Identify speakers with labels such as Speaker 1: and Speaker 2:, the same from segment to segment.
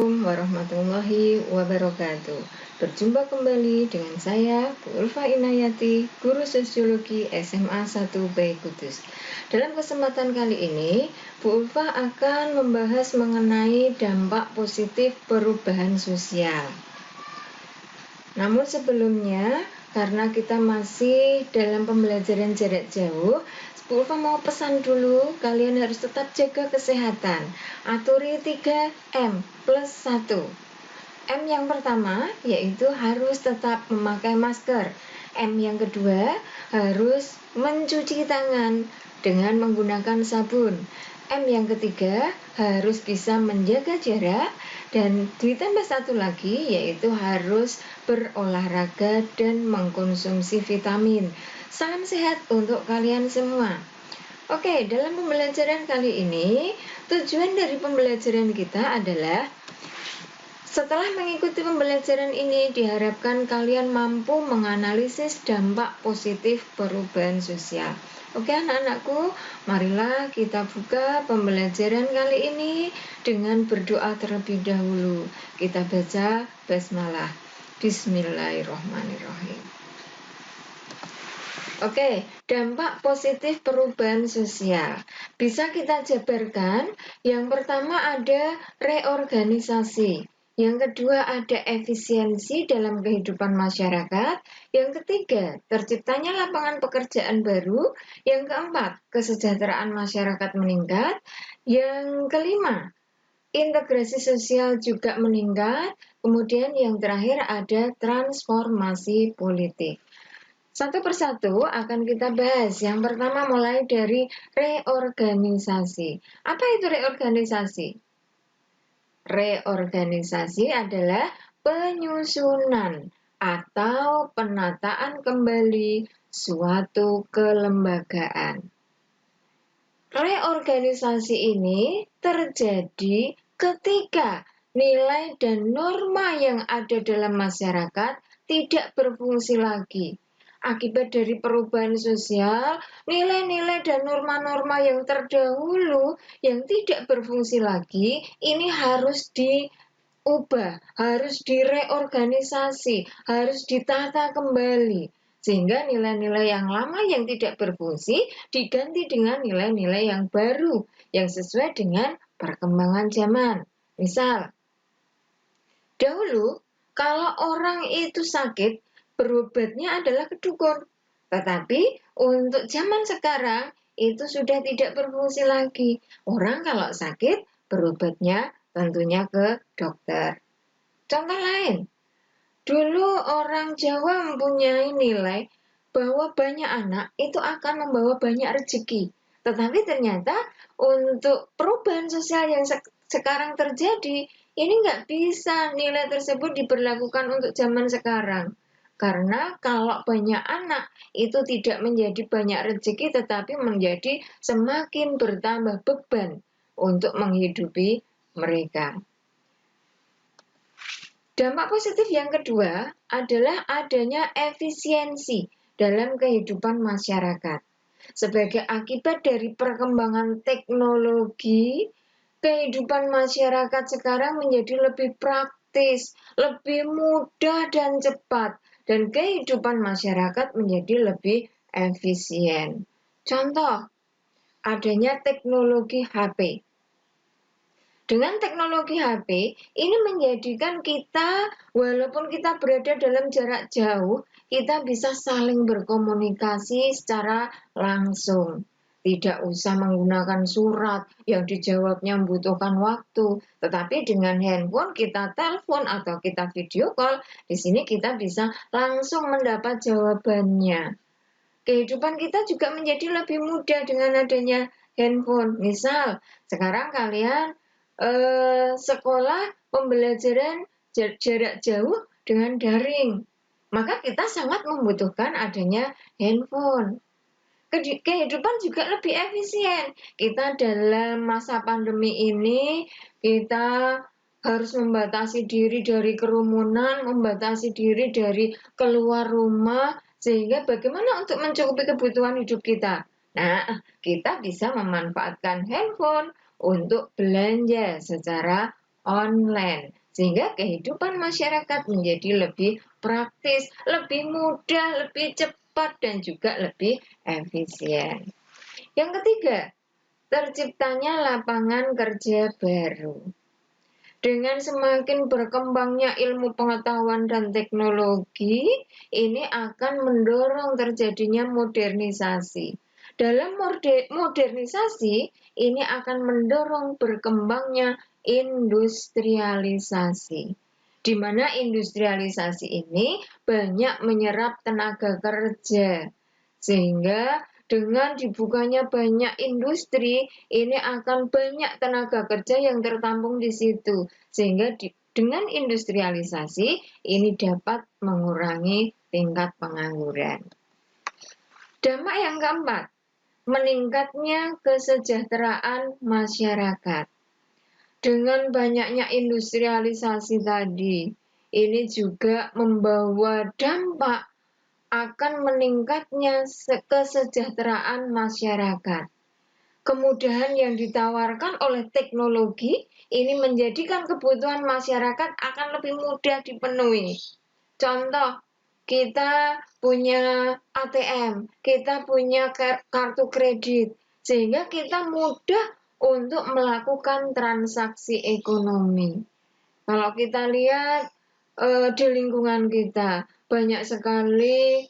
Speaker 1: Assalamualaikum warahmatullahi wabarakatuh. Berjumpa kembali dengan saya, Bu Ulfa Inayati, Guru Sosiologi SMA 1 Bayi Kudus. Dalam kesempatan kali ini, Bu Ulfa akan membahas mengenai dampak positif perubahan sosial. Namun sebelumnya, karena kita masih dalam pembelajaran jarak jauh, Bu Ulfa mau pesan dulu, kalian harus tetap jaga kesehatan. Aturi 3M+1. M yang pertama yaitu harus tetap memakai masker. M yang kedua harus mencuci tangan dengan menggunakan sabun. M yang ketiga harus bisa menjaga jarak, dan ditambah satu lagi yaitu harus berolahraga dan mengkonsumsi vitamin. Salam sehat untuk kalian semua. Oke, dalam pembelajaran kali ini, tujuan dari pembelajaran kita adalah setelah mengikuti pembelajaran ini, diharapkan kalian mampu menganalisis dampak positif perubahan sosial. Oke anak-anakku, marilah kita buka pembelajaran kali ini dengan berdoa terlebih dahulu. Kita baca basmalah. Bismillahirrahmanirrahim. Oke, dampak positif perubahan sosial bisa kita jabarkan. Yang pertama ada reorganisasi, yang kedua ada efisiensi dalam kehidupan masyarakat, yang ketiga terciptanya lapangan pekerjaan baru, yang keempat kesejahteraan masyarakat meningkat, yang kelima integrasi sosial juga meningkat, kemudian yang terakhir ada transformasi politik. Satu persatu akan kita bahas. Yang pertama mulai dari reorganisasi. Apa itu reorganisasi? Reorganisasi adalah penyusunan atau penataan kembali suatu kelembagaan. Reorganisasi ini terjadi ketika nilai dan norma yang ada dalam masyarakat tidak berfungsi lagi. Akibat dari perubahan sosial, nilai-nilai dan norma-norma yang terdahulu yang tidak berfungsi lagi, ini harus diubah, harus direorganisasi, harus ditata kembali. Sehingga nilai-nilai yang lama yang tidak berfungsi diganti dengan nilai-nilai yang baru, yang sesuai dengan perkembangan zaman. Misal, dahulu kalau orang itu sakit, berobatnya adalah ke dukun. Tetapi untuk zaman sekarang itu sudah tidak berfungsi lagi. Orang kalau sakit berobatnya tentunya ke dokter. Contoh lain, dulu orang Jawa mempunyai nilai bahwa banyak anak itu akan membawa banyak rezeki. Tetapi ternyata untuk perubahan sosial yang sekarang terjadi, ini nggak bisa nilai tersebut diberlakukan untuk zaman sekarang. Karena kalau banyak anak itu tidak menjadi banyak rezeki, tetapi menjadi semakin bertambah beban untuk menghidupi mereka. Dampak positif yang kedua adalah adanya efisiensi dalam kehidupan masyarakat. Sebagai akibat dari perkembangan teknologi, kehidupan masyarakat sekarang menjadi lebih praktis, lebih mudah dan cepat, dan kehidupan masyarakat menjadi lebih efisien. Contoh, adanya teknologi HP. Dengan teknologi HP, ini menjadikan kita, walaupun kita berada dalam jarak jauh, kita bisa saling berkomunikasi secara langsung. Tidak usah menggunakan surat yang dijawabnya membutuhkan waktu, tetapi dengan handphone kita telepon atau kita video call, di sini kita bisa langsung mendapat jawabannya. Kehidupan kita juga menjadi lebih mudah dengan adanya handphone. Misal, sekarang kalian sekolah pembelajaran jarak jauh dengan daring, maka kita sangat membutuhkan adanya handphone. Kehidupan juga lebih efisien. Kita dalam masa pandemi ini, kita harus membatasi diri dari kerumunan, membatasi diri dari keluar rumah, sehingga bagaimana untuk mencukupi kebutuhan hidup kita? Nah, kita bisa memanfaatkan handphone untuk belanja secara online. Sehingga kehidupan masyarakat menjadi lebih praktis, lebih mudah, lebih cepat, dan juga lebih efisien. Yang ketiga, terciptanya lapangan kerja baru. Dengan semakin berkembangnya ilmu pengetahuan dan teknologi, ini akan mendorong terjadinya modernisasi. Dalam modernisasi, ini akan mendorong berkembangnya industrialisasi, di mana industrialisasi ini banyak menyerap tenaga kerja, sehingga dengan dibukanya banyak industri, ini akan banyak tenaga kerja yang tertampung di situ. Sehingga dengan industrialisasi, ini dapat mengurangi tingkat pengangguran. Dampak yang keempat, meningkatnya kesejahteraan masyarakat. Dengan banyaknya industrialisasi tadi, ini juga membawa dampak akan meningkatnya kesejahteraan masyarakat. Kemudahan yang ditawarkan oleh teknologi ini menjadikan kebutuhan masyarakat akan lebih mudah dipenuhi. Contoh, kita punya ATM, kita punya kartu kredit, sehingga kita mudah untuk melakukan transaksi ekonomi. Kalau kita lihat di lingkungan kita, banyak sekali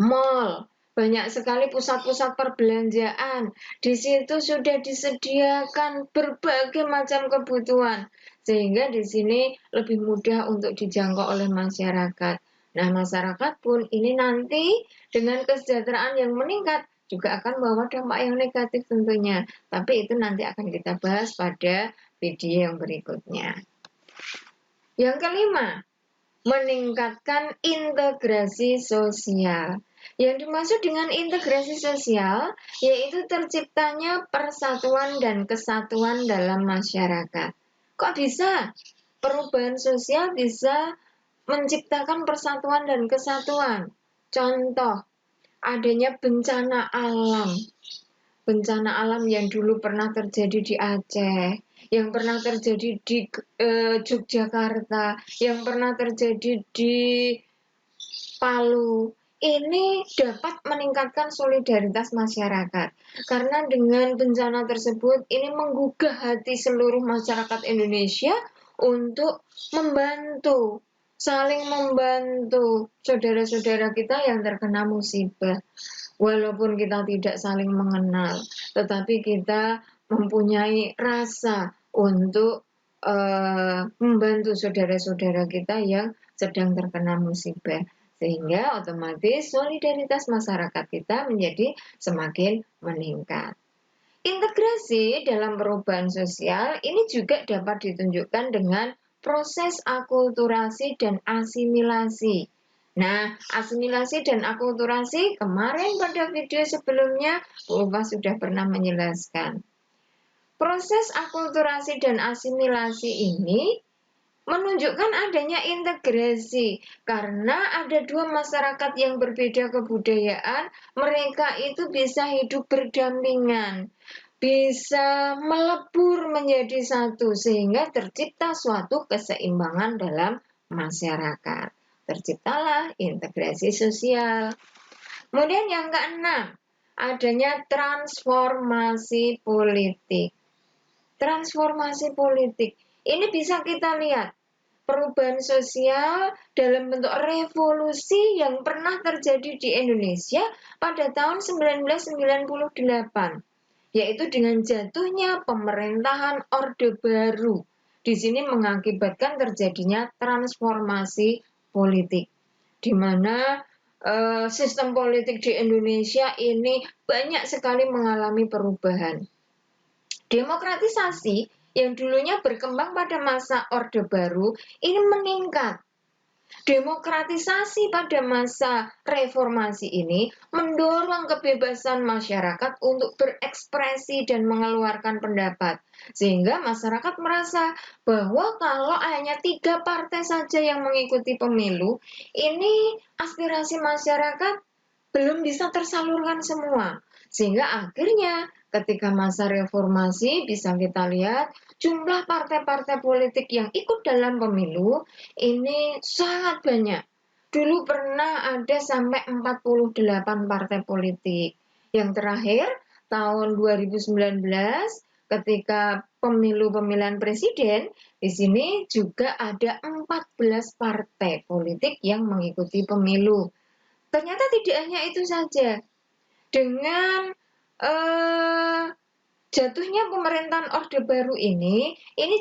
Speaker 1: mall, banyak sekali pusat-pusat perbelanjaan. Di situ sudah disediakan berbagai macam kebutuhan, sehingga di sini lebih mudah untuk dijangkau oleh masyarakat. Nah, masyarakat pun ini nanti dengan kesejahteraan yang meningkat juga akan membawa dampak yang negatif tentunya. Tapi itu nanti akan kita bahas pada video yang berikutnya. Yang kelima, meningkatkan integrasi sosial. Yang dimaksud dengan integrasi sosial yaitu terciptanya persatuan dan kesatuan dalam masyarakat. Kok bisa? Perubahan sosial bisa menciptakan persatuan dan kesatuan. Contoh, adanya bencana alam. Bencana alam yang dulu pernah terjadi di Aceh, yang pernah terjadi di Yogyakarta, yang pernah terjadi di Palu, ini dapat meningkatkan solidaritas masyarakat. Karena dengan bencana tersebut, ini menggugah hati seluruh masyarakat Indonesia untuk membantu, saling membantu saudara-saudara kita yang terkena musibah. Walaupun kita tidak saling mengenal, tetapi kita mempunyai rasa untuk membantu saudara-saudara kita yang sedang terkena musibah. Sehingga otomatis solidaritas masyarakat kita menjadi semakin meningkat. Integrasi dalam perubahan sosial ini juga dapat ditunjukkan dengan proses akulturasi dan asimilasi. Nah, asimilasi dan akulturasi kemarin pada video sebelumnya Bu Upa sudah pernah menjelaskan. Proses akulturasi dan asimilasi ini menunjukkan adanya integrasi karena ada dua masyarakat yang berbeda kebudayaan, mereka itu bisa hidup berdampingan, bisa melebur menjadi satu sehingga tercipta suatu keseimbangan dalam masyarakat. Terciptalah integrasi sosial. Kemudian yang keenam, adanya transformasi politik. Transformasi politik ini bisa kita lihat perubahan sosial dalam bentuk revolusi yang pernah terjadi di Indonesia pada tahun 1998, yaitu dengan jatuhnya pemerintahan Orde Baru. Di sini mengakibatkan terjadinya transformasi politik, di mana sistem politik di Indonesia ini banyak sekali mengalami perubahan. Demokratisasi yang dulunya berkembang pada masa Orde Baru ini meningkat. Demokratisasi pada masa reformasi ini mendorong kebebasan masyarakat untuk berekspresi dan mengeluarkan pendapat. Sehingga masyarakat merasa bahwa kalau hanya 3 partai saja yang mengikuti pemilu, ini aspirasi masyarakat belum bisa tersalurkan semua. Sehingga akhirnya Ketika masa reformasi bisa kita lihat jumlah partai-partai politik yang ikut dalam pemilu ini sangat banyak. Dulu pernah ada sampai 48 partai politik. Yang terakhir tahun 2019 ketika pemilihan presiden, di sini juga ada 14 partai politik yang mengikuti pemilu. Ternyata tidak hanya itu saja. Dengan jatuhnya pemerintahan Orde Baru ini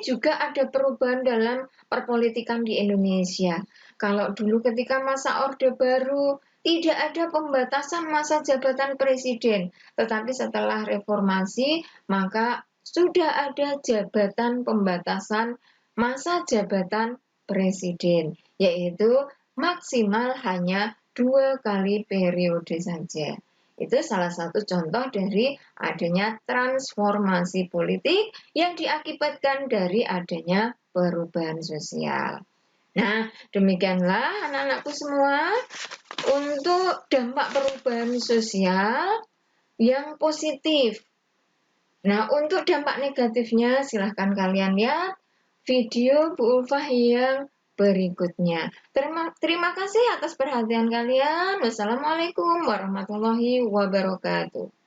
Speaker 1: juga ada perubahan dalam perpolitikan di Indonesia. Kalau dulu ketika masa Orde Baru tidak ada pembatasan masa jabatan presiden, tetapi setelah reformasi maka sudah ada jabatan pembatasan masa jabatan presiden, yaitu maksimal hanya 2 kali periode saja. Itu salah satu contoh dari adanya transformasi politik yang diakibatkan dari adanya perubahan sosial. Nah, demikianlah anak-anakku semua untuk dampak perubahan sosial yang positif. Nah, untuk dampak negatifnya silahkan kalian lihat video Bu Ulfah yang berikutnya. Terima kasih atas perhatian kalian. Wassalamualaikum warahmatullahi wabarakatuh.